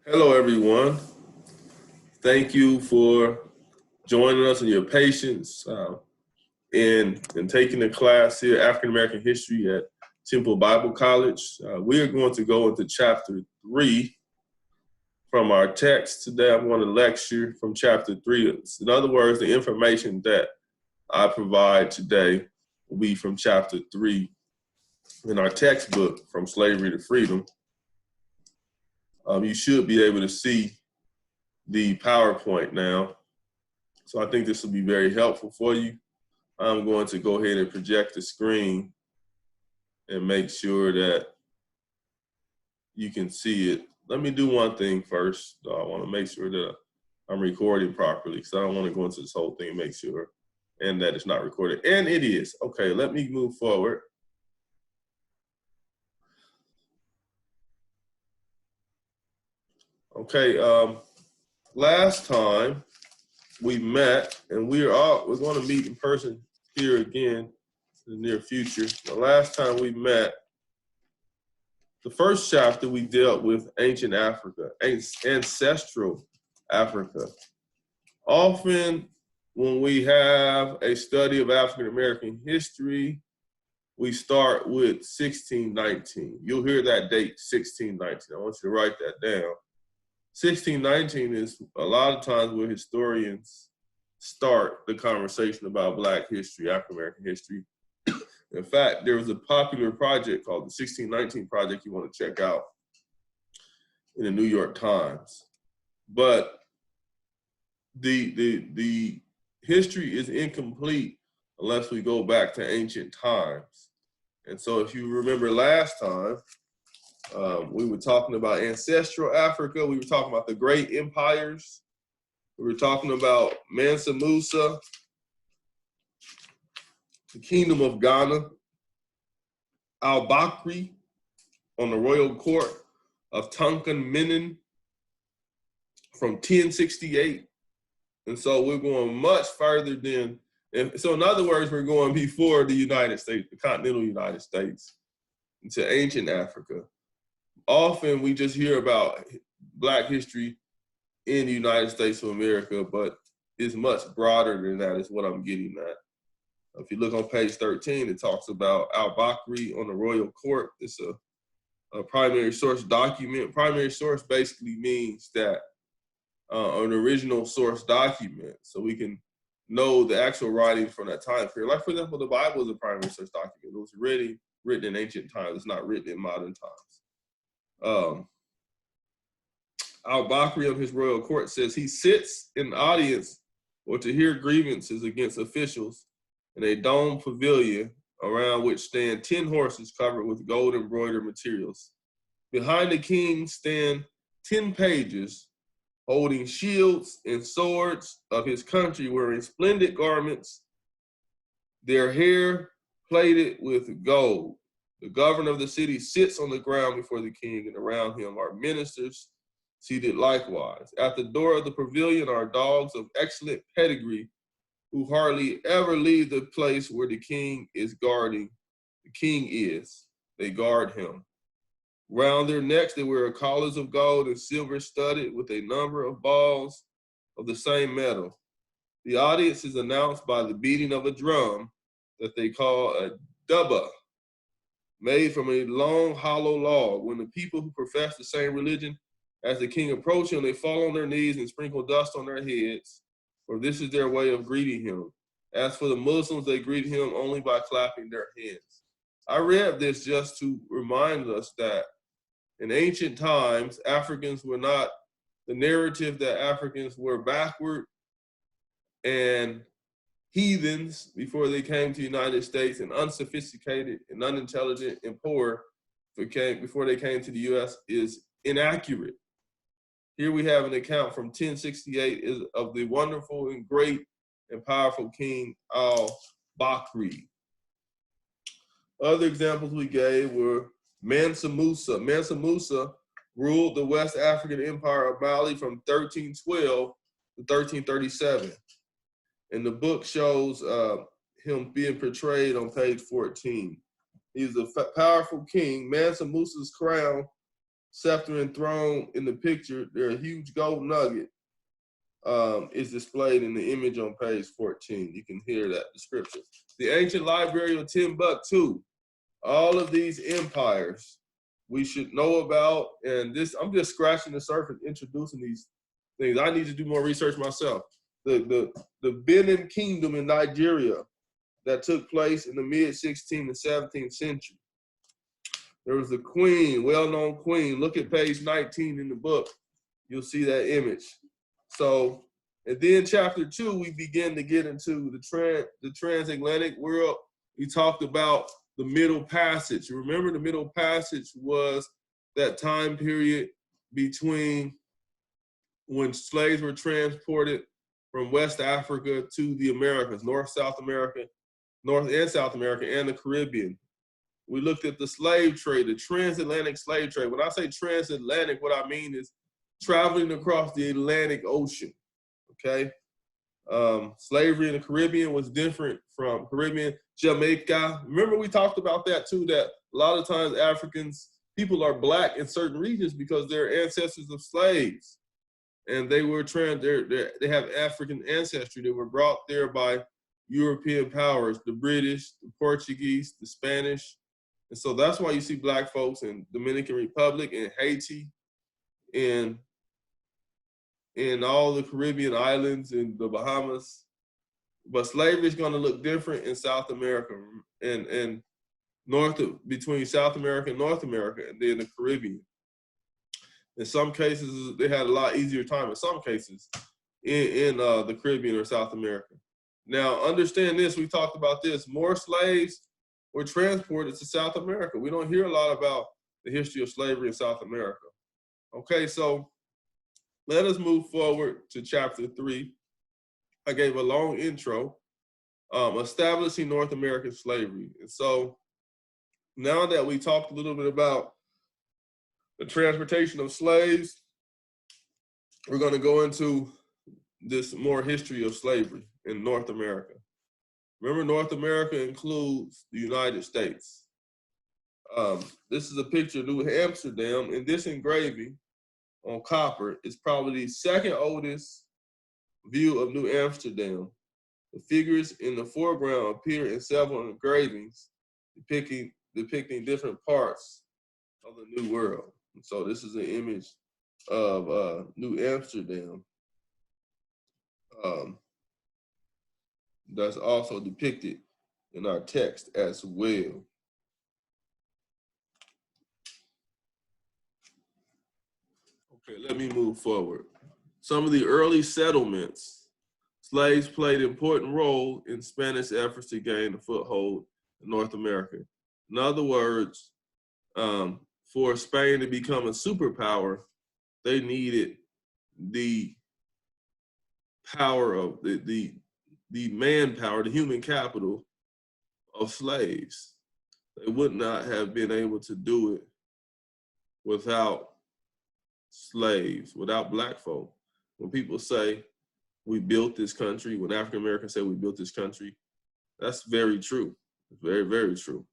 Hello, everyone. Thank you for joining us and your patience in taking the class here, African American History at Temple Bible College. We are going to go into chapter 3 from our text today. I'm going to lecture from chapter 3. In other words, the information that I provide today will be from chapter 3 in our textbook, From Slavery to Freedom. You should be able to see the PowerPoint now. So I think this will be very helpful for you. I'm going to go ahead and project the screen and make sure that you can see it. Let me do one thing first. I want to make sure that I'm recording properly because I don't want to go into this whole thing and make sure and that it's not recorded. And it is. Okay, let me move forward. Okay, last time we met, and we're going to meet in person here again in the near future. The last time we met, the first chapter we dealt with ancient Africa, ancestral Africa. Often when we have a study of African American history, we start with 1619. You'll hear that date, 1619. I want you to write that down. 1619 is a lot of times where historians start the conversation about Black history, African American history. In fact, there was a popular project called the 1619 Project you want to check out in the New York Times. But the history is incomplete unless we go back to ancient times. And so if you remember last time, we were talking about ancestral Africa. We were talking about the great empires. We were talking about Mansa Musa, the Kingdom of Ghana, al-Bakri on the royal court of Tutankhamen from 1068. And so we're going much further than, so in other words, we're going before the United States, the continental United States, into ancient Africa. Often we just hear about Black history in the United States of America, but it's much broader than that is what I'm getting at. If you look on page 13, it talks about al-Bakri on the royal court. It's a primary source document. Primary source basically means that an original source document, so we can know the actual writing from that time period. Like, for example, the Bible is a primary source document. It was really written in ancient times. It's not written in modern times. Al-Bakri on his royal court says he sits in the audience or to hear grievances against officials in a domed pavilion around which stand 10 horses covered with gold embroidered materials. Behind the king stand 10 pages holding shields and swords of his country, wearing splendid garments, their hair plated with gold. The governor of the city sits on the ground before the king, and around him are ministers seated likewise. At the door of the pavilion are dogs of excellent pedigree who hardly ever leave the place where the king is guarding. The king is. They guard him. Round their necks, they wear collars of gold and silver studded with a number of balls of the same metal. The audience is announced by the beating of a drum that they call a dubba, made from a long hollow log. When the people who profess the same religion as the king approach him, they fall on their knees and sprinkle dust on their heads, for this is their way of greeting him. As for the Muslims, they greet him only by clapping their hands. I read this just to remind us that in ancient times, Africans were not the narrative that Africans were backward and heathens before they came to the United States, and unsophisticated and unintelligent and poor before they came to the US is inaccurate. Here we have an account from 1068 of the wonderful and great and powerful King al-Bakri. Other examples we gave were Mansa Musa. Mansa Musa ruled the West African Empire of Mali from 1312 to 1337. And the book shows him being portrayed on page 14. He's a powerful king. Mansa Musa's crown scepter and throne in the picture, there a huge gold nugget is displayed in the image on page 14. You can hear that description. The ancient library of Timbuktu, all of these empires we should know about. And this, I'm just scratching the surface, introducing these things. I need to do more research myself. The Benin Kingdom in Nigeria that took place in the mid-16th and 17th century. There was a queen, well-known queen. Look at page 19 in the book. You'll see that image. So, and then chapter 2, we begin to get into the transatlantic world. We talked about the Middle Passage. You remember the Middle Passage was that time period between when slaves were transported from West Africa to the Americas, North and South America, and the Caribbean. We looked at the slave trade, the transatlantic slave trade. When I say transatlantic, what I mean is traveling across the Atlantic Ocean, okay? Slavery in the Caribbean was different from Caribbean, Jamaica. Remember we talked about that too, that a lot of times Africans, people are black in certain regions because they're ancestors of slaves. And they were they have African ancestry. They were brought there by European powers, the British, the Portuguese, the Spanish. And so that's why you see black folks in Dominican Republic and Haiti and in all the Caribbean islands and the Bahamas. But slavery is going to look different in South America and between South America and North America and then the Caribbean. In some cases, they had a lot easier time in some cases in the Caribbean or South America. Now, understand this, we talked about this, more slaves were transported to South America. We don't hear a lot about the history of slavery in South America. Okay, so let us move forward to chapter 3. I gave a long intro, establishing North American slavery. And so now that we talked a little bit about the transportation of slaves, we're going to go into this more history of slavery in North America. Remember, North America includes the United States. This is a picture of New Amsterdam, and this engraving on copper is probably the second oldest view of New Amsterdam. The figures in the foreground appear in several engravings depicting different parts of the New World. And so this is an image of New Amsterdam that's also depicted in our text as well. Okay, let me move forward. Some of the early settlements, slaves played an important role in Spanish efforts to gain a foothold in North America. In other words, for Spain to become a superpower, they needed the power of the manpower, the human capital of slaves. They would not have been able to do it without slaves, without black folk. When people say we built this country, when African Americans say we built this country, that's very true. It's very, very true.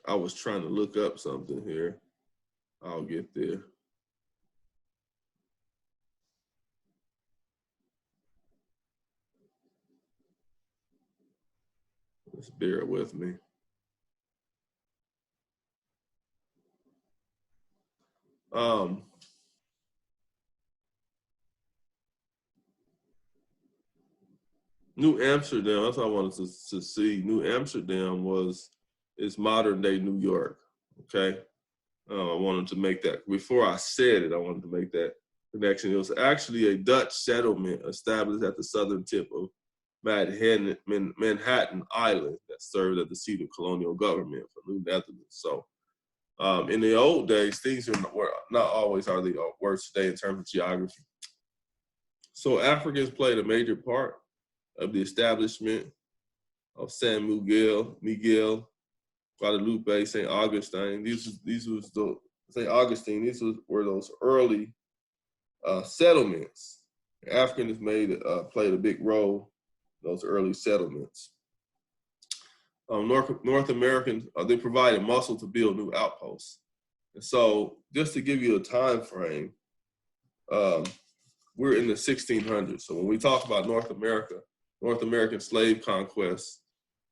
I was trying to look up something here. I'll get there. Just bear with me. New Amsterdam, that's what I wanted to see. New Amsterdam is modern day New York, okay? I wanted to make that, before I said it, I wanted to make that connection. It was actually a Dutch settlement established at the southern tip of Manhattan Island that served as the seat of colonial government for New Netherlands. So in the old days, things were not always how they were today in terms of geography. So Africans played a major part of the establishment of San Miguel, Guadalupe, St. Augustine. These were those early settlements. Africans played a big role in those early settlements. North American, they provided muscle to build new outposts. And so just to give you a time frame, we're in the 1600s. So when we talk about North American slave conquest,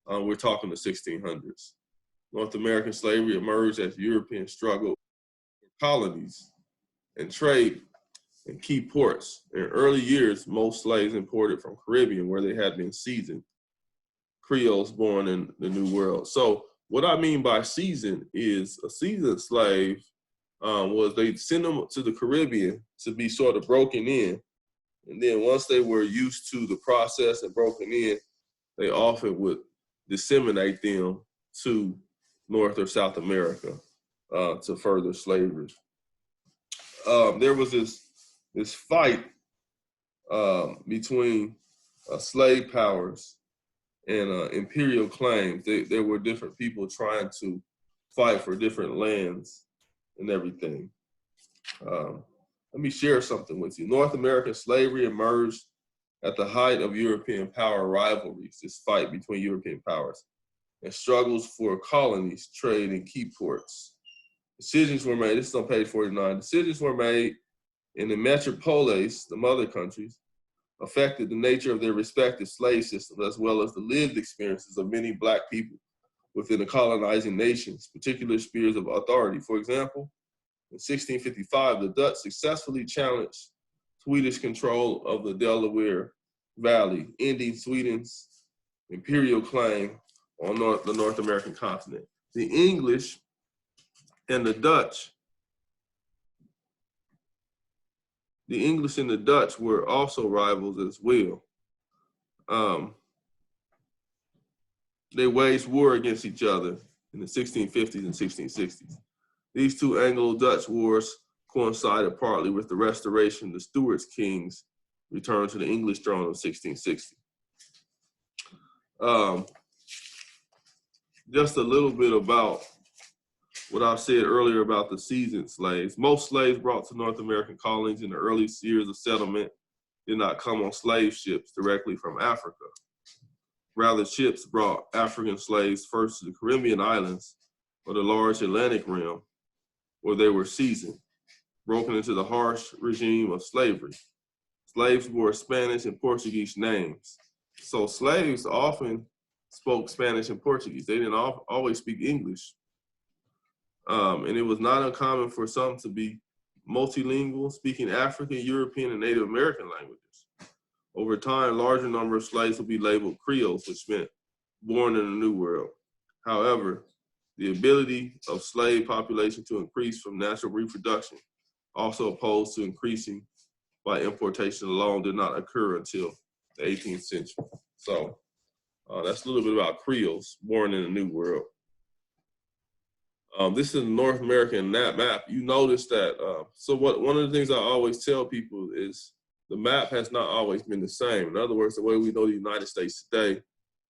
we're talking the 1600s. North American slavery emerged as Europeans struggled for colonies and trade in key ports. In early years, most slaves imported from Caribbean where they had been seasoned. Creoles born in the New World. So what I mean by seasoned is a seasoned slave was they'd send them to the Caribbean to be sort of broken in. And then once they were used to the process and broken in, they often would disseminate them to North or South America to further slavery. There was this fight between slave powers and imperial claims. There were different people trying to fight for different lands and everything. Let me share something with you. North American slavery emerged at the height of European power rivalries, this fight between European powers, and struggles for colonies, trade, and key ports. Decisions were made, this is on page 49, decisions were made in the metropoles, the mother countries, affected the nature of their respective slave systems, as well as the lived experiences of many Black people within the colonizing nations, particular spheres of authority. For example, in 1655, the Dutch successfully challenged Swedish control of the Delaware Valley, ending Sweden's imperial claim on the North American continent. The English and the Dutch, were also rivals as well. They waged war against each other in the 1650s and 1660s. These two Anglo-Dutch wars coincided partly with the restoration of the Stuart kings' return to the English throne of 1660. Just a little bit about what I said earlier about the seasoned slaves. Most slaves brought to North American colonies in the early years of settlement did not come on slave ships directly from Africa. Rather, ships brought African slaves first to the Caribbean islands or the large Atlantic rim, where they were seasoned, broken into the harsh regime of slavery. Slaves bore Spanish and Portuguese names. So slaves often spoke Spanish and Portuguese. They didn't always speak English. And it was not uncommon for some to be multilingual, speaking African, European, and Native American languages. Over time, larger number of slaves would be labeled Creoles, which meant born in a new world. However, the ability of slave population to increase from natural reproduction, also opposed to increasing by importation alone, did not occur until the 18th century. So that's a little bit about Creoles, born in a new world. This is the North American map. You notice that, one of the things I always tell people is the map has not always been the same. In other words, the way we know the United States today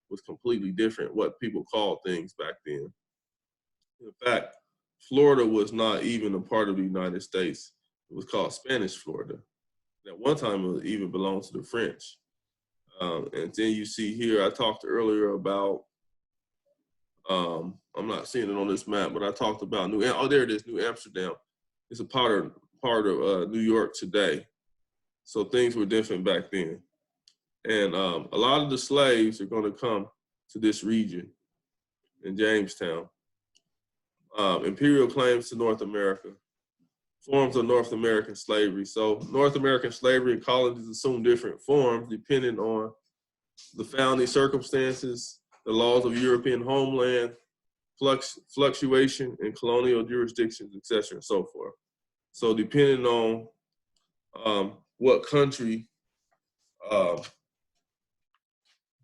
was completely different, what people called things back then. In fact, Florida was not even a part of the United States. It was called Spanish Florida. At one time, it even belonged to the French. And then you see here, I talked earlier about, I'm not seeing it on this map, but I talked about there it is, New Amsterdam. It's a part of New York today. So things were different back then. And a lot of the slaves are going to come to this region in Jamestown. Imperial claims to North America, forms of North American slavery. So North American slavery and colonies assume different forms depending on the founding circumstances, the laws of European homeland, fluctuation in colonial jurisdictions, et cetera, and so forth. So depending on what country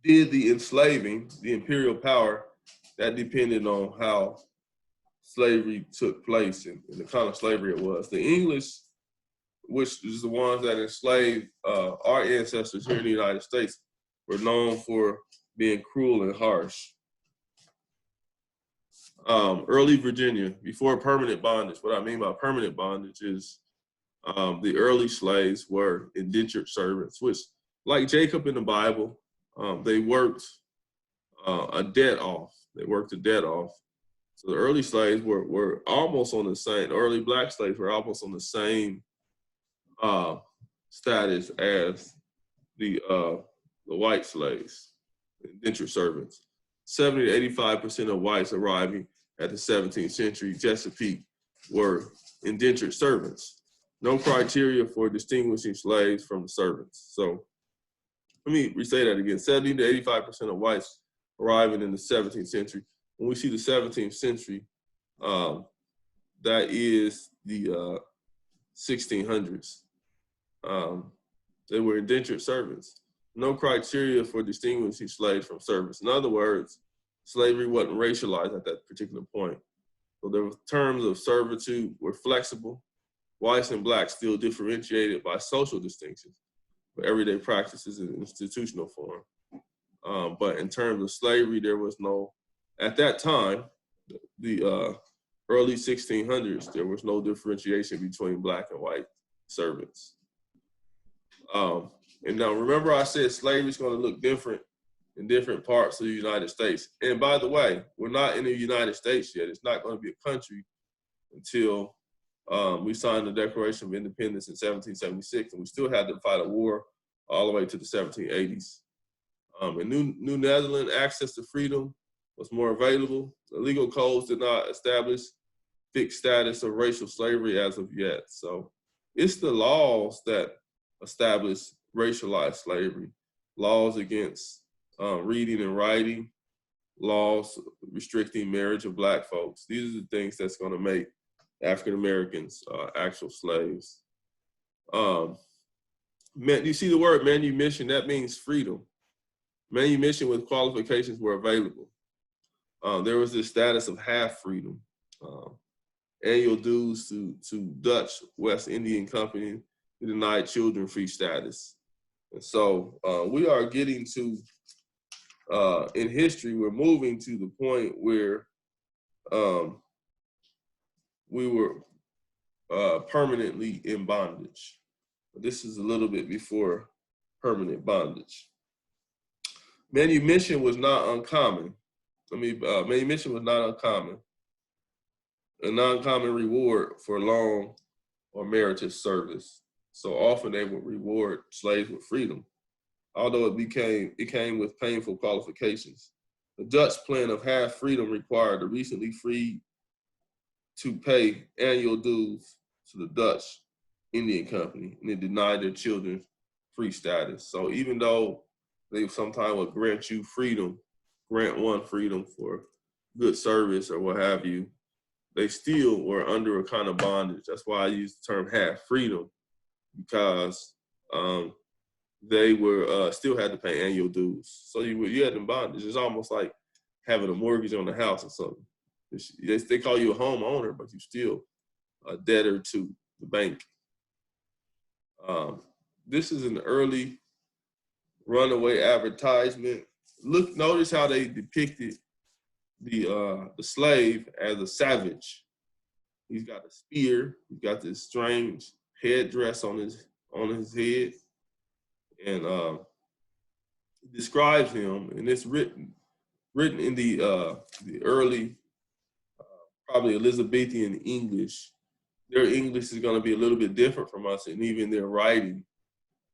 did the enslaving, the imperial power, that depended on how slavery took place and the kind of slavery it was. The English, which is the ones that enslaved our ancestors here in the United States, were known for being cruel and harsh. Early Virginia, before permanent bondage, what I mean by permanent bondage is the early slaves were indentured servants, which, like Jacob in the Bible, they worked a debt off. They worked the debt off. So the early slaves were almost on the same, early black slaves were almost on the same status as the white slaves, indentured servants. 70 to 85% of whites arriving at the 17th century Chesapeake were indentured servants. No criteria for distinguishing slaves from servants. So let me re-say that again. 70 to 85% of whites arriving in the 17th century. When we see the 17th century, that is the 1600s. They were indentured servants. No criteria for distinguishing slaves from servants. In other words, slavery wasn't racialized at that particular point. So the terms of servitude were flexible. Whites and blacks still differentiated by social distinctions, but everyday practices in institutional form. But in terms of slavery, there was no, at that time, the early 1600s, there was no differentiation between black and white servants. And now remember I said slavery is going to look different in different parts of the United States. And by the way, we're not in the United States yet. It's not going to be a country until we signed the Declaration of Independence in 1776, and we still had to fight a war all the way to the 1780s. In New Netherlands, access to freedom was more available. The legal codes did not establish fixed status of racial slavery as of yet. So it's the laws that establish racialized slavery, laws against reading and writing, laws restricting marriage of black folks. These are the things that's going to make African Americans actual slaves. You see the word manumission, that means freedom. Manumission with qualifications were available. There was this status of half freedom. Annual dues to Dutch West Indian Company denied children free status. And so we are getting to, in history, we're moving to the point where we were permanently in bondage. This is a little bit before permanent bondage. Manumission was not uncommon. Manumission was not uncommon. A non-common reward for long or meritorious service. So often they would reward slaves with freedom, although it came with painful qualifications. The Dutch plan of half freedom required the recently freed to pay annual dues to the Dutch Indian Company, and it denied their children free status. So even though they sometimes would grant you freedom, grant one freedom for good service or what have you, they still were under a kind of bondage. That's why I use the term half freedom, because they were still had to pay annual dues. So you had in bondage. It's almost like having a mortgage on the house or something. They call you a homeowner, but you're still a debtor to the bank. This is an early runaway advertisement. Notice how they depicted the slave as a savage. He's got a spear. He's got this strange headdress on his head, and it describes him. And it's written in the early, probably Elizabethan English. Their English is going to be a little bit different from us, and even their writing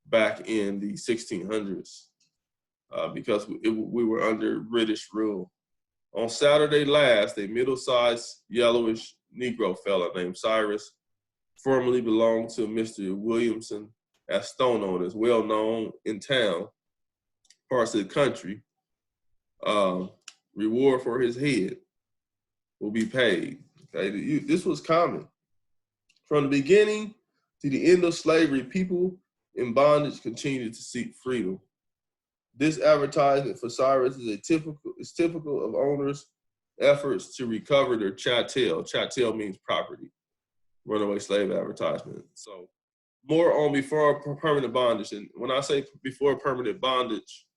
back in the 1600s, because we were under British rule. On Saturday last, a middle-sized yellowish Negro fella named Cyrus, formerly belonged to Mr. Williamson as Stone Owners, well known in town, parts of the country. Reward for his head will be paid. Okay, this was common. From the beginning to the end of slavery, people in bondage continued to seek freedom. This advertisement for Cyrus is typical of owners' efforts to recover their chattel. Chattel means property. Runaway slave advertisement. So more on before permanent bondage. And when I say before permanent bondage,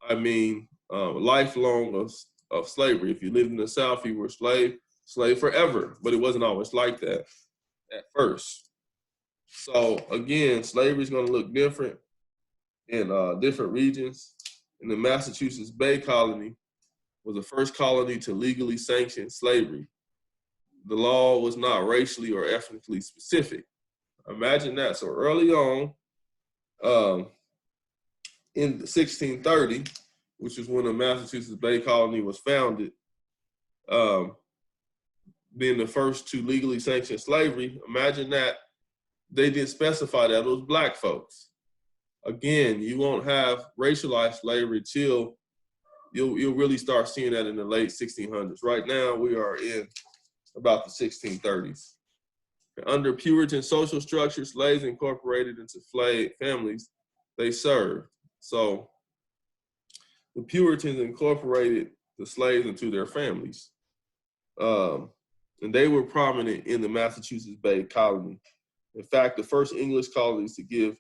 I mean lifelong of slavery. If you lived in the South, you were slave forever, but it wasn't always like that at first. So again, slavery is going to look different in different regions. In the Massachusetts Bay Colony, was the first colony to legally sanction slavery. The law was not racially or ethnically specific. Imagine that. So early on, in 1630, which is when the Massachusetts Bay Colony was founded, being the first to legally sanction slavery, imagine that they didn't specify that it was black folks. Again, you won't have racialized slavery till you'll really start seeing that in the late 1600s. Right now, we are in about the 1630s. Under Puritan social structure, slaves incorporated into families they served. So the Puritans incorporated the slaves into their families. And they were prominent in the Massachusetts Bay Colony. In fact, the first English colonies to give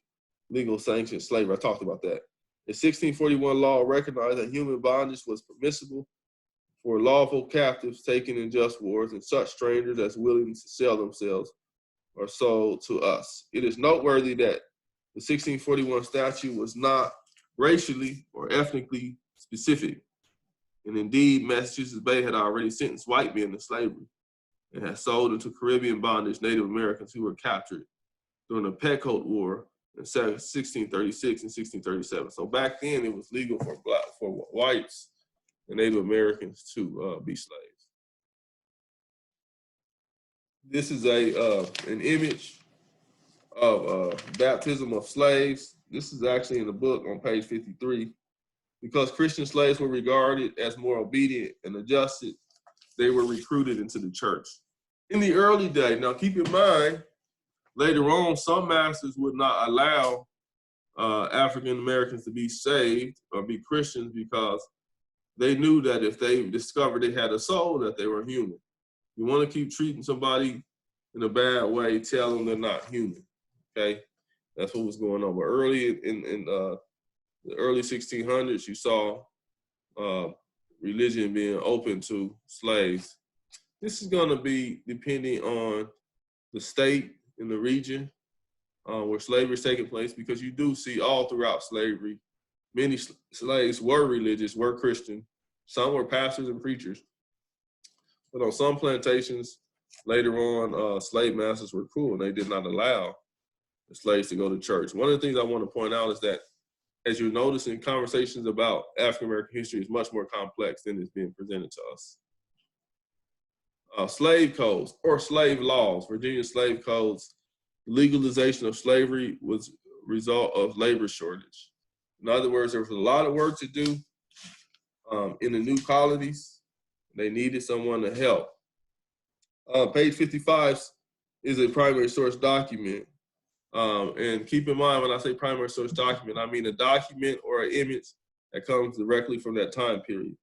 legal sanctioned slavery, I talked about that. The 1641 law recognized that human bondage was permissible for lawful captives taken in just wars and such strangers as willing to sell themselves or sold to us. It is noteworthy that the 1641 statute was not racially or ethnically specific. And indeed, Massachusetts Bay had already sentenced white men to slavery and had sold into Caribbean bondage Native Americans who were captured during the Petcoat War in 1636 and 1637. So back then, it was legal for whites and Native Americans to be slaves. This is an image of baptism of slaves. This is actually in the book on page 53. Because Christian slaves were regarded as more obedient and adjusted, they were recruited into the church. In the early days, now keep in mind, later on, some masters would not allow African Americans to be saved or be Christians because they knew that if they discovered they had a soul, that they were human. You want to keep treating somebody in a bad way, tell them they're not human, okay? That's what was going on. But early in the early 1600s, you saw religion being open to slaves. This is going to be depending on the state and the region where slavery is taking place, because you do see all throughout slavery, many slaves were religious, were Christian. Some were pastors and preachers. But on some plantations, later on, slave masters were cool, and they did not allow the slaves to go to church. One of the things I want to point out is that, as you notice in conversations about African-American history, is much more complex than is being presented to us. Slave codes or slave laws, Virginia slave codes, legalization of slavery was a result of labor shortage. In other words, there was a lot of work to do in the new colonies. They needed someone to help. Page 55 is a primary source document. And keep in mind, when I say primary source document, I mean a document or an image that comes directly from that time period.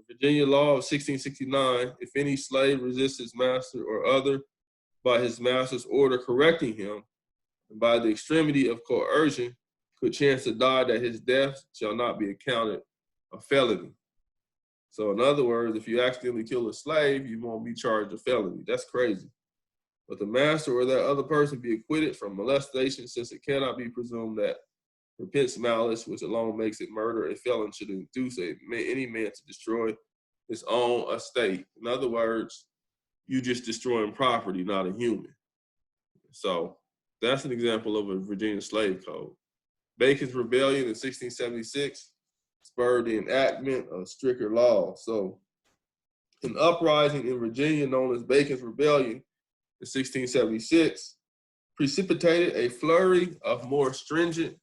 Virginia law of 1669, if any slave resists his master or other by his master's order correcting him, and by the extremity of coercion, could chance to die, that his death shall not be accounted a felony. So in other words, if you accidentally kill a slave, you won't be charged a felony. That's crazy. But the master or that other person be acquitted from molestation, since it cannot be presumed that repents malice, which alone makes it murder. A felon should induce any man to destroy his own estate. In other words, you just destroying property, not a human. So that's an example of a Virginia slave code. Bacon's Rebellion in 1676 spurred the enactment of stricter laws. So an uprising in Virginia known as Bacon's Rebellion in 1676 precipitated a flurry of more stringent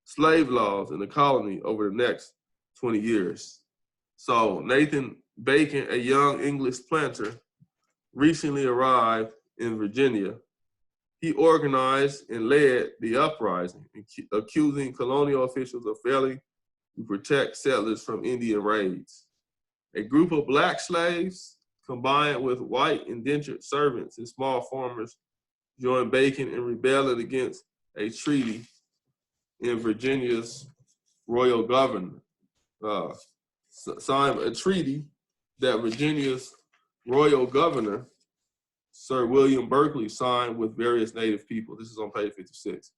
slave laws in the colony over the next 20 years. So Nathan Bacon, a young English planter, recently arrived in Virginia. He organized and led the uprising, accusing colonial officials of failing to protect settlers from Indian raids. A group of black slaves, combined with white indentured servants and small farmers, joined Bacon in rebelling against a treaty in Virginia's royal governor. Signed a treaty that Virginia's royal governor, Sir William Berkeley, signed with various Native people. This is on page 56.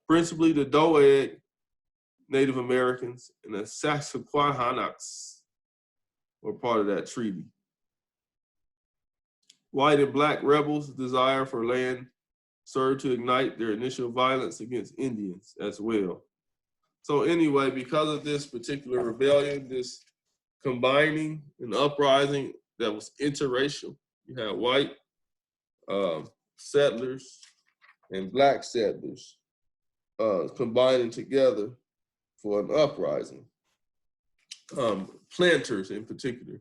Principally the Doeg Native Americans and the Saxoquahanox were part of that treaty. White and black rebels' desire for land served to ignite their initial violence against Indians as well. So anyway, because of this particular rebellion, this combining an uprising that was interracial, you had white settlers and black settlers combining together for an uprising. Planters in particular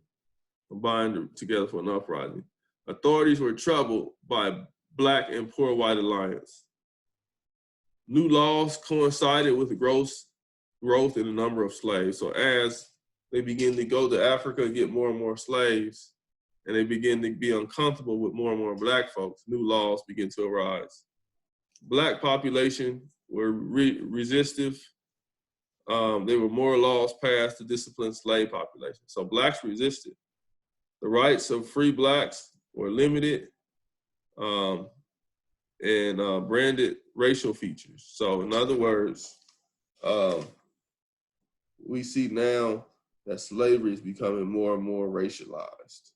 combined together for an uprising. Authorities were troubled by black and poor white alliance. New laws coincided with the growth in the number of slaves. So as they begin to go to Africa and get more and more slaves, and they begin to be uncomfortable with more and more black folks, new laws begin to arise. Black population were resistive. There were more laws passed to discipline slave population. So blacks resisted. The rights of free blacks were limited and branded racial features. So in other words, we see now that slavery is becoming more and more racialized,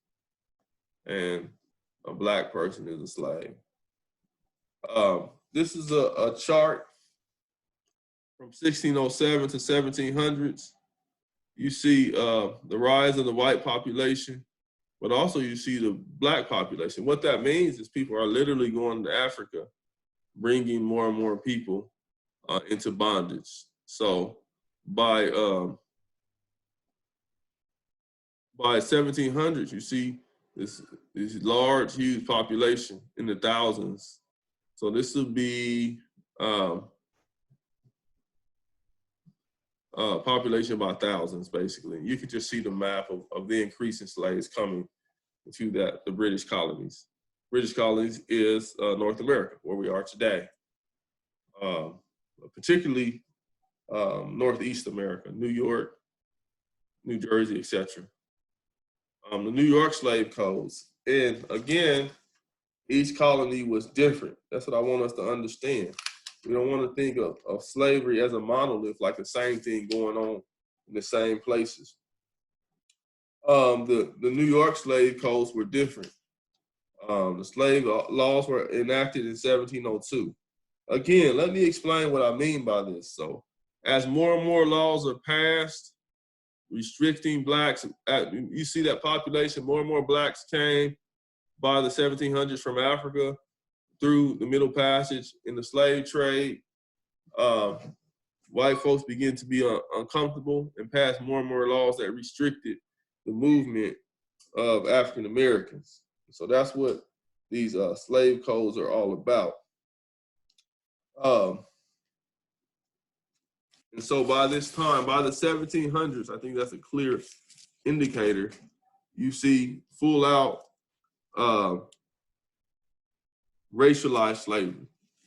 and a black person is a slave. This is a chart from 1607 to 1700s. You see the rise of the white population, but also you see the black population. What that means is people are literally going to Africa, bringing more and more people into bondage. So by 1700s, you see this large, huge population in the thousands. So this would be population by thousands, basically. You can just see the map of the increase in slaves coming to the British colonies. British colonies is North America, where we are today, particularly Northeast America, New York, New Jersey, etc. The New York slave codes. And again, each colony was different. That's what I want us to understand. We don't want to think of slavery as a monolith, like the same thing going on in the same places. The New York slave codes were different. The slave laws were enacted in 1702. Again, let me explain what I mean by this. So as more and more laws are passed, restricting blacks, you see that population, more and more blacks came by the 1700s from Africa through the Middle Passage in the slave trade. White folks begin to be uncomfortable and pass more and more laws that restricted the movement of African Americans. So that's what these slave codes are all about. And so by this time, by the 1700s, I think that's a clear indicator, you see full out racialized slavery,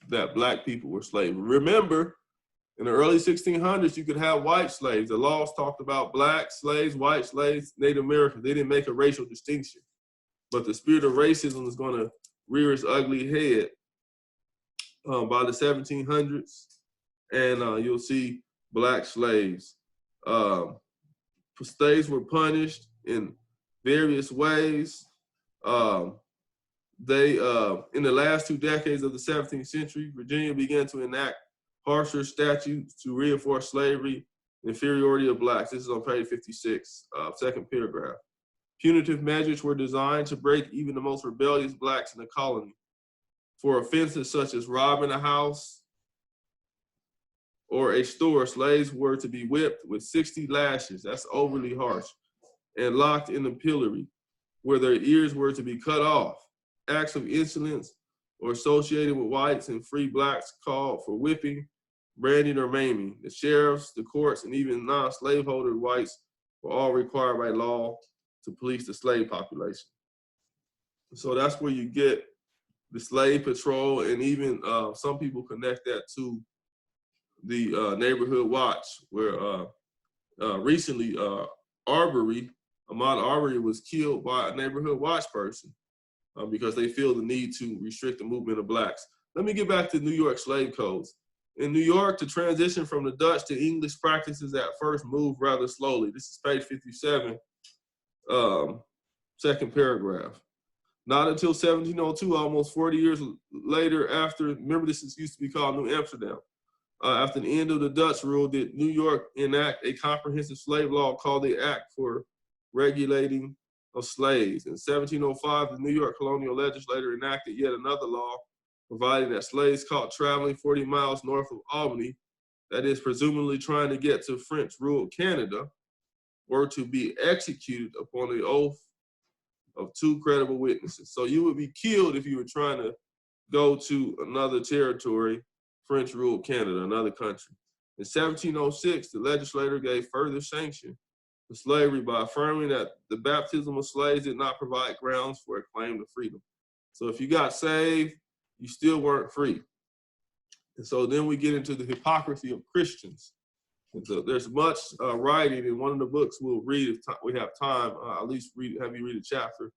that black people were slaves. Remember, in the early 1600s, you could have white slaves. The laws talked about black slaves, white slaves, Native Americans. They didn't make a racial distinction. But the spirit of racism is going to rear its ugly head by the 1700s. And you'll see black slaves. Slaves were punished in various ways. In the last 2 decades of the 17th century, Virginia began to enact harsher statutes to reinforce slavery, inferiority of blacks. This is on page 56, second paragraph. Punitive measures were designed to break even the most rebellious blacks in the colony. For offenses such as robbing a house or a store, slaves were to be whipped with 60 lashes, that's overly harsh, and locked in the pillory, where their ears were to be cut off. Acts of insolence or associated with whites and free blacks called for whipping, branding, or maiming. The sheriffs, the courts, and even non-slaveholder whites were all required by law to police the slave population. So that's where you get the slave patrol, and even some people connect that to the neighborhood watch, where recently Ahmaud Arbery was killed by a neighborhood watch person because they feel the need to restrict the movement of blacks. Let me get back to New York slave codes. In New York, the transition from the Dutch to English practices at first moved rather slowly. This is page 57 Second paragraph. Not until 1702, almost 40 years later after, remember this used to be called New Amsterdam, after the end of the Dutch rule, did New York enact a comprehensive slave law called the Act for Regulating of Slaves. In 1705, the New York colonial legislature enacted yet another law providing that slaves caught traveling 40 miles north of Albany, that is presumably trying to get to French-ruled Canada, were to be executed upon the oath of two credible witnesses. So you would be killed if you were trying to go to another territory, French-ruled Canada, another country. In 1706, the legislature gave further sanction to slavery by affirming that the baptism of slaves did not provide grounds for a claim to freedom. So if you got saved, you still weren't free. And so then we get into the hypocrisy of Christians. And so there's much writing in one of the books we'll read if we have time, at least have you read a chapter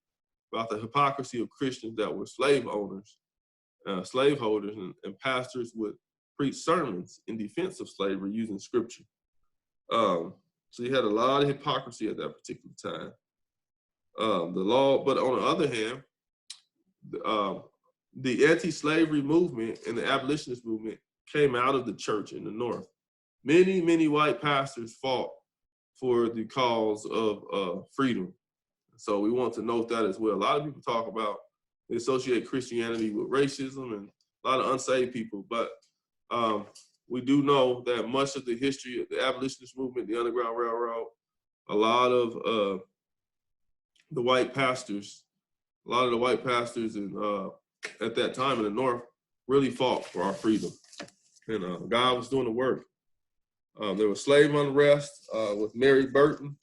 about the hypocrisy of Christians that were slave owners, slaveholders, and pastors would preach sermons in defense of slavery using scripture. So you had a lot of hypocrisy at that particular time. The law, but on the other hand, the anti-slavery movement and the abolitionist movement came out of the church in the North. Many, many white pastors fought for the cause of freedom. So we want to note that as well. A lot of people talk about, they associate Christianity with racism and a lot of unsaved people, but we do know that much of the history of the abolitionist movement, the Underground Railroad, a lot of the white pastors, at that time in the North really fought for our freedom. And God was doing the work. There was slave unrest with Mary Burton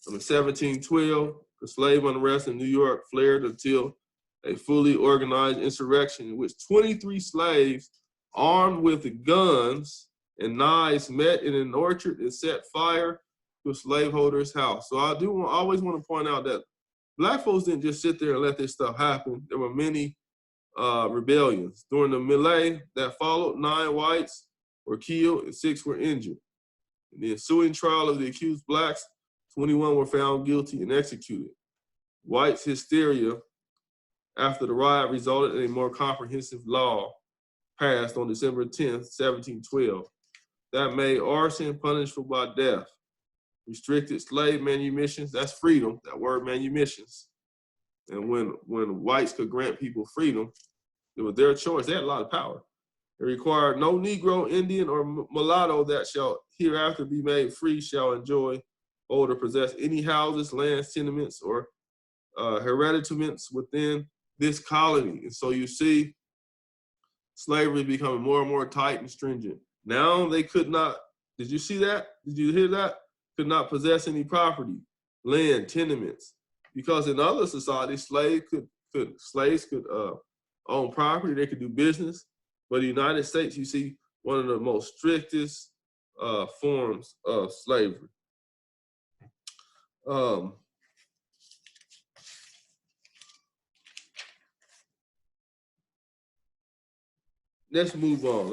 in 1712. The slave unrest in New York flared until a fully organized insurrection in which 23 slaves armed with guns and knives met in an orchard and set fire to a slaveholder's house. So I always want to point out that Black folks didn't just sit there and let this stuff happen. There were many rebellions. During the melee that followed, 9 whites were killed and 6 were injured. In the ensuing trial of the accused Blacks, 21 were found guilty and executed. Whites' hysteria after the riot resulted in a more comprehensive law passed on December 10th, 1712, that made arson punishable by death, restricted slave manumissions, that's freedom, that word manumissions. And when whites could grant people freedom, it was their choice. They had a lot of power. It required no Negro, Indian, or mulatto that shall hereafter be made free shall enjoy, hold, or possess any houses, lands, tenements, or hereditaments within this colony. And so you see slavery becoming more and more tight and stringent. Now they could not, did you see that? Did you hear that? Could not possess any property, land, tenements. Because in other societies, slaves could own property, they could do business. But in the United States, you see one of the most strictest forms of slavery. Let's move on.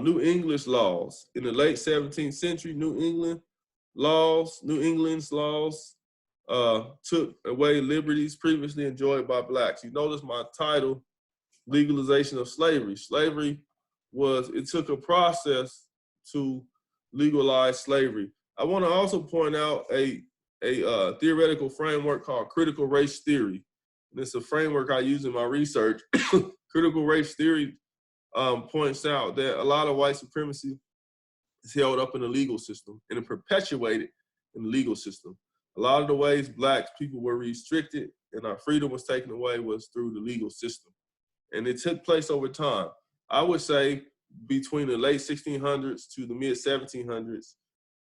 New English laws. In the late 17th century, New England's laws took away liberties previously enjoyed by Blacks. You notice my title, legalization of slavery. Slavery it took a process to legalize slavery. I want to also point out a theoretical framework called critical race theory. And it's a framework I use in my research. Critical race theory points out that a lot of white supremacy is held up in the legal system and perpetuated in the legal system. A lot of the ways Black people were restricted and our freedom was taken away was through the legal system. And it took place over time. I would say between the late 1600s to the mid 1700s,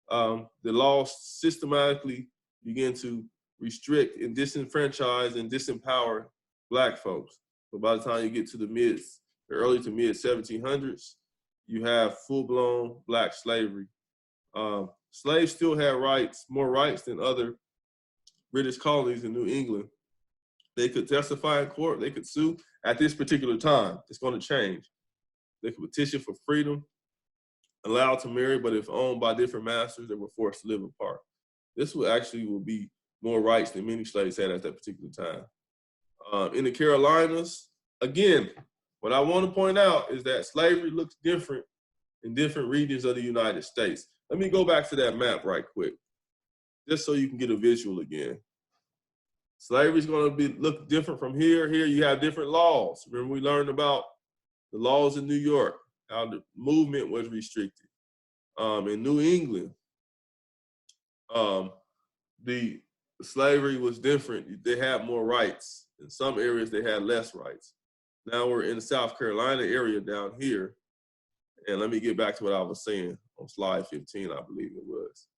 the laws systematically began to restrict and disenfranchise and disempower Black folks. So by the time you get to the early to mid 1700s, you have full-blown Black slavery. Slaves still had rights, more rights than other British colonies in New England. They could testify in court, they could sue. At this particular time, it's going to change. They could petition for freedom, allowed to marry, but if owned by different masters, they were forced to live apart. This will be more rights than many slaves had at that particular time. In the Carolinas, again, what I want to point out is that slavery looks different in different regions of the United States. Let me go back to that map right quick, just so you can get a visual again. Slavery is going to look different from here. Here you have different laws. Remember we learned about the laws in New York, how the movement was restricted. In New England, the slavery was different. They had more rights. In some areas, they had less rights. Now we're in the South Carolina area down here. And let me get back to what I was saying on slide 15, I believe it was.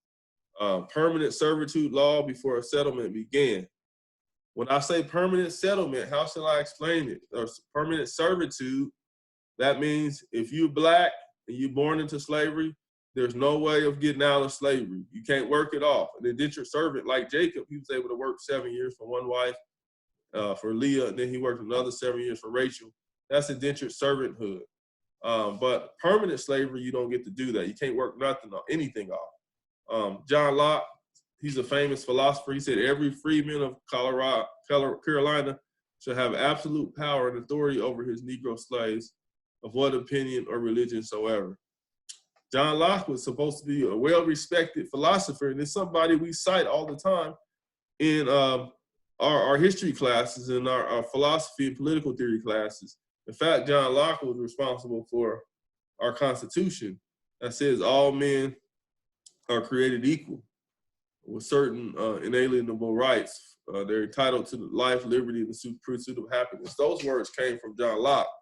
Permanent servitude law before a settlement began. When I say permanent settlement, how should I explain it? Or permanent servitude, that means if you're Black and you're born into slavery, there's no way of getting out of slavery. You can't work it off. An indentured servant like Jacob, he was able to work 7 years for one wife, for Leah, and then he worked another 7 years for Rachel. That's indentured servanthood. But permanent slavery, you don't get to do that. You can't work nothing or anything off. John Locke, he's a famous philosopher. He said every freeman of Carolina shall have absolute power and authority over his Negro slaves of what opinion or religion soever. John Locke was supposed to be a well-respected philosopher, and it's somebody we cite all the time in our history classes and our philosophy and political theory classes. In fact, John Locke was responsible for our Constitution that says all men are created equal with certain inalienable rights. They're entitled to life, liberty, and the pursuit of happiness. Those words came from John Locke,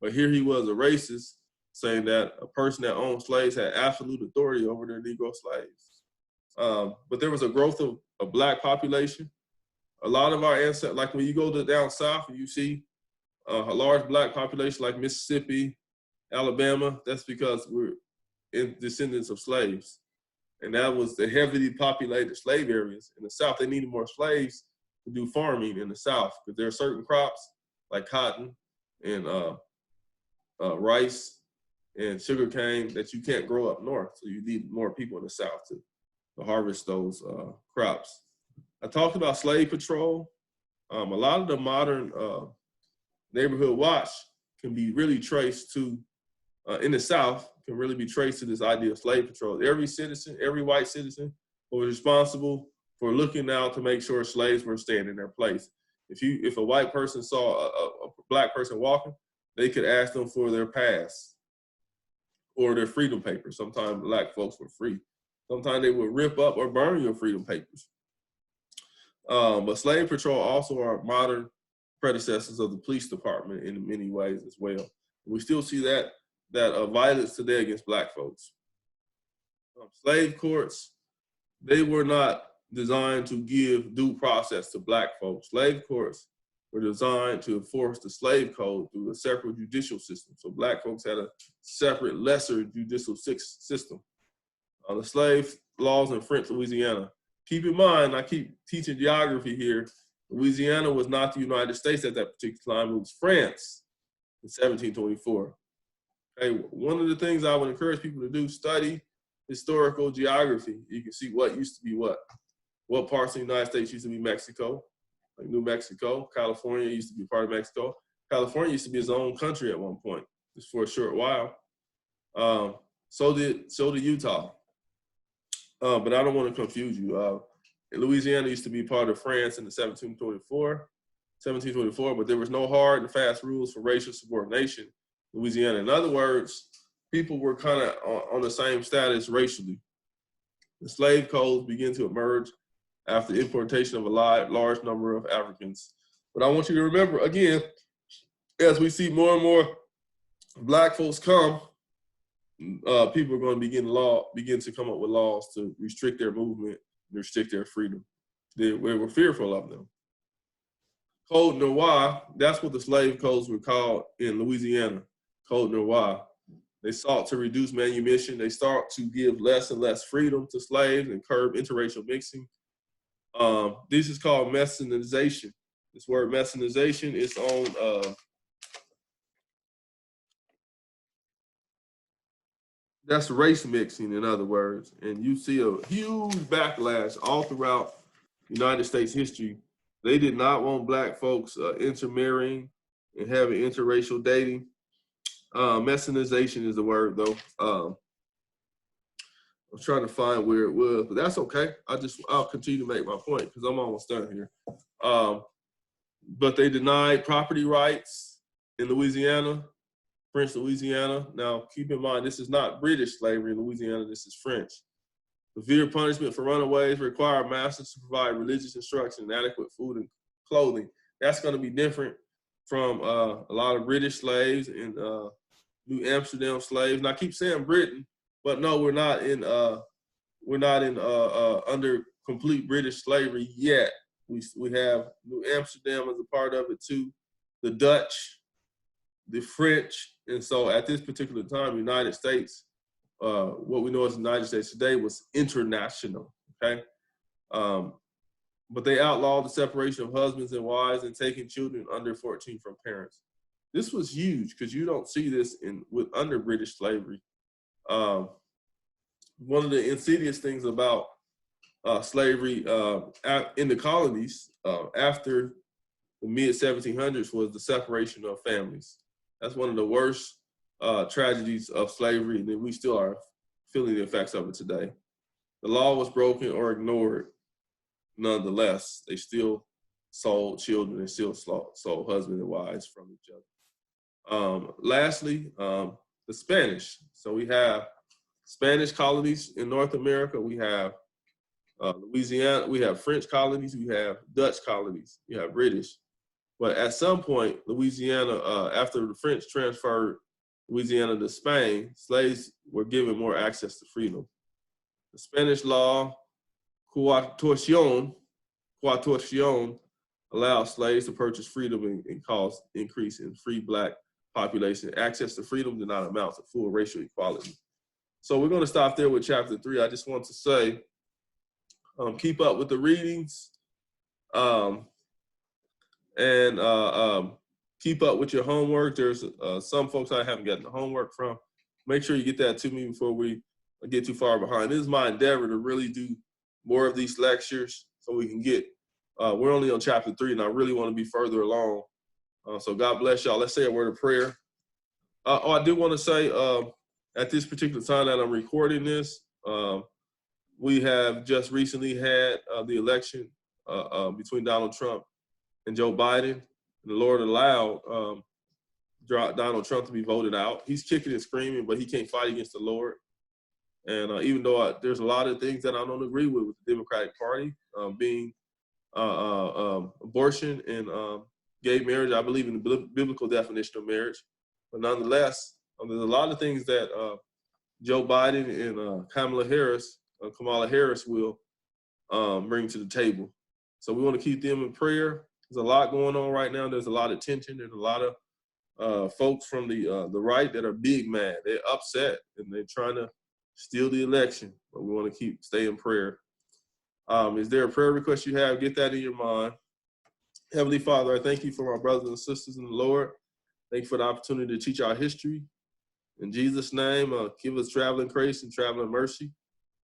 but here he was a racist, saying that a person that owned slaves had absolute authority over their Negro slaves. But there was a growth of a Black population. A lot of our ancestors, like when you go to down south and you see a large Black population like Mississippi, Alabama, that's because we're descendants of slaves. And that was the heavily populated slave areas. In the South, they needed more slaves to do farming in the South, because there are certain crops like cotton and rice and sugarcane that you can't grow up north. So you need more people in the South to harvest those crops. I talked about slave patrol. A lot of the modern neighborhood watch can be really traced to, in the South, can really be traced to this idea of slave patrol. Every citizen, every white citizen was responsible for looking out to make sure slaves were staying in their place. If a white person saw a Black person walking, they could ask them for their pass or their freedom papers. Sometimes Black folks were free. Sometimes they would rip up or burn your freedom papers. But slave patrol also are modern predecessors of the police department in many ways as well. We still see that violence today against Black folks. Slave courts, they were not designed to give due process to Black folks. Slave courts were designed to enforce the slave code through a separate judicial system. So Black folks had a separate, lesser judicial system. The slave laws in French Louisiana. Keep in mind, I keep teaching geography here, Louisiana was not the United States at that particular time, it was France in 1724. Okay, one of the things I would encourage people to do, study historical geography. You can see what used to be what. What parts of the United States used to be Mexico, like New Mexico. California used to be part of Mexico. California used to be its own country at one point, just for a short while. So did Utah. But I don't want to confuse you. Louisiana used to be part of France in the 1724, but there was no hard and fast rules for racial subordination in Louisiana. In other words, people were kind of on the same status racially. The slave codes began to emerge after the importation of a large number of Africans. But I want you to remember, again, as we see more and more Black folks come, people are going to begin to come up with laws to restrict their movement, restrict their freedom. We were fearful of them. Code Noir, that's what the slave codes were called in Louisiana, Code Noir. They sought to reduce manumission. They start to give less and less freedom to slaves and curb interracial mixing. This is called mechanization. This word mechanization is on That's race mixing, in other words. And you see a huge backlash all throughout United States history. They did not want black folks intermarrying and having interracial dating. Messianization is the word, though. I'm trying to find where it was, but that's okay. I'll continue to make my point because I'm almost done here. But they denied property rights in Louisiana, French Louisiana. Now, keep in mind, this is not British slavery in Louisiana. This is French. Severe punishment for runaways require masters to provide religious instruction and adequate food and clothing. That's going to be different from a lot of British slaves and New Amsterdam slaves. And I keep saying Britain, but no, we're not in under complete British slavery yet. We have New Amsterdam as a part of it too, the Dutch, the French, and so at this particular time, United States, what we know as the United States today was international, okay? But they outlawed the separation of husbands and wives and taking children under 14 from parents. This was huge because you don't see this under British slavery. One of the insidious things about slavery in the colonies after the mid-1700s was the separation of families. That's one of the worst tragedies of slavery, and we still are feeling the effects of it today. The law was broken or ignored. Nonetheless, they still sold children and still sold husbands and wives from each other. Lastly, the Spanish. So we have Spanish colonies in North America. We have Louisiana. We have French colonies. We have Dutch colonies. We have British. But at some point, Louisiana, after the French transferred Louisiana to Spain, slaves were given more access to freedom. The Spanish law, coartación, allowed slaves to purchase freedom and caused increase in free black population. Access to freedom did not amount to full racial equality. So we're going to stop there with chapter 3. I just want to say, keep up with the readings. And keep up with your homework. There's some folks I haven't gotten the homework from. Make sure you get that to me before we get too far behind. It is my endeavor to really do more of these lectures so we can get, we're only on chapter 3 and I really want to be further along. So God bless y'all. Let's say a word of prayer. I do want to say at this particular time that I'm recording this, we have just recently had the election between Donald Trump and Joe Biden. The Lord allowed Donald Trump to be voted out. He's kicking and screaming, but he can't fight against the Lord. And even though there's a lot of things that I don't agree with the Democratic Party, being abortion and gay marriage, I believe in the biblical definition of marriage. But nonetheless, there's a lot of things that Joe Biden and Kamala Harris will bring to the table. So we want to keep them in prayer. There's a lot going on right now. There's a lot of tension. There's a lot of folks from the right that are big mad. They're upset and they're trying to steal the election. But we want to stay in prayer. Is there a prayer request you have? Get that in your mind. Heavenly Father, I thank you for my brothers and sisters in the Lord. Thank you for the opportunity to teach our history. In Jesus' name, give us traveling grace and traveling mercy.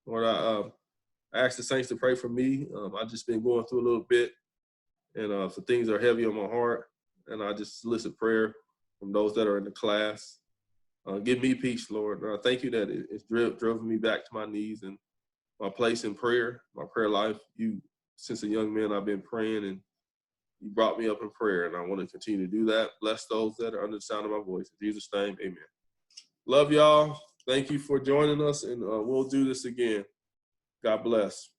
Lord, I ask the saints to pray for me. I've just been going through a little bit. And some things are heavy on my heart, and I just solicit prayer from those that are in the class. Give me peace, Lord. And I thank you that it's driven me back to my knees and my place in prayer, my prayer life. Since a young man, I've been praying, and you brought me up in prayer, and I want to continue to do that. Bless those that are under the sound of my voice. In Jesus' name, amen. Love y'all. Thank you for joining us, and we'll do this again. God bless.